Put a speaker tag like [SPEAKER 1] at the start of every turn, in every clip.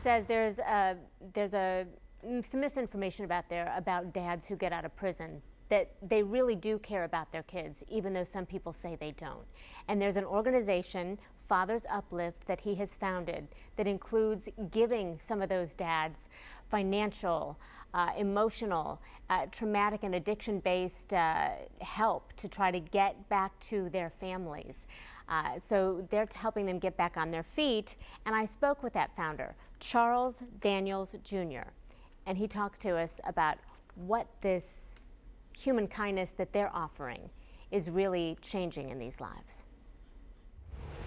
[SPEAKER 1] says some misinformation about dads who get out of prison, that they really do care about their kids, even though some people say they don't. And there's an organization, Fathers UpLift, that he has founded that includes giving some of those dads financial, emotional, traumatic and addiction-based help to try to get back to their families. So they're helping them get back on their feet. And I spoke with that founder, Charles Daniels Jr., and he talks to us about what this human kindness that they're offering is really changing in these lives.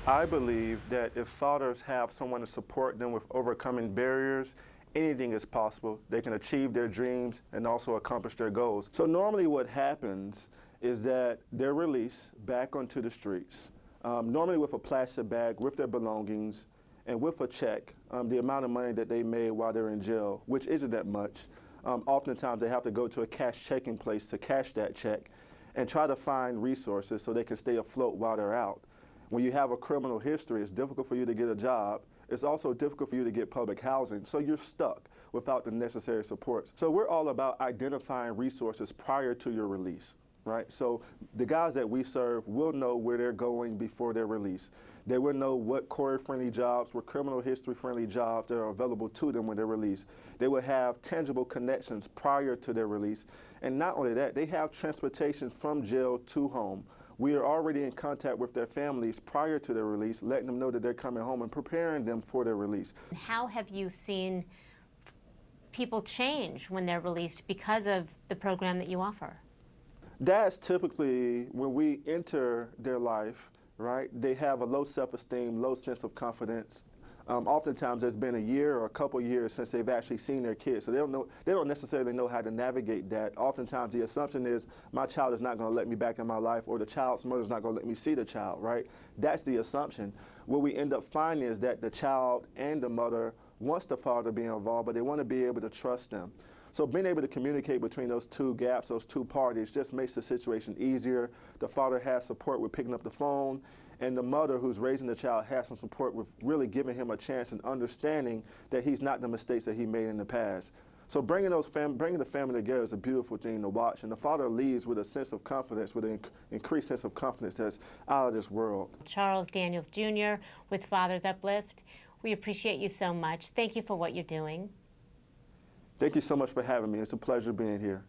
[SPEAKER 2] I believe that if fathers have someone to support them with overcoming barriers, anything is possible. They can achieve their dreams and also accomplish their goals. So normally what happens is that they're released back onto the streets, normally with a plastic bag, with their belongings, and with a check, the amount of money that they made while they're in jail, which isn't that much. Oftentimes they have to go to a cash checking place to cash that check and try to find resources so they can stay afloat while they're out. When you have a criminal history, it's difficult for you to get a job. It's also difficult for you to get public housing, so you're stuck without the necessary supports. So we're all about identifying resources prior to your release, right? So the guys that we serve will know where they're going before they're released. They will know what CORE-friendly jobs, what criminal history-friendly jobs that are available to them when they're released. They will have tangible connections prior to their release. And not only that, they have transportation from jail to home. We are already in contact with their families prior to their release, letting them know that they're coming home and preparing them for their release.
[SPEAKER 1] How have you seen people change when they're released because of the program that you offer?
[SPEAKER 2] That's typically when we enter their life, right? They have a low self-esteem, low sense of confidence. Oftentimes it's been a year or a couple years since they've actually seen their kids, so they don't necessarily know how to navigate that. Oftentimes the assumption is my child is not going to let me back in my life, or the child's mother is not going to let me see the child, right? That's the assumption. What we end up finding is that the child and the mother wants the father to be involved, but they want to be able to trust them. So being able to communicate between those two gaps, those two parties, just makes the situation easier. The father has support with picking up the phone, and the mother who's raising the child has some support with really giving him a chance and understanding that he's not the mistakes that he made in the past. So bringing the family together is a beautiful thing to watch, and the father leaves with a sense of confidence, with an increased sense of confidence that's out of this world.
[SPEAKER 1] Charles Daniels Jr. with Fathers UpLift, we appreciate you so much. Thank you for what you're doing.
[SPEAKER 2] Thank you so much for having me. It's a pleasure being here.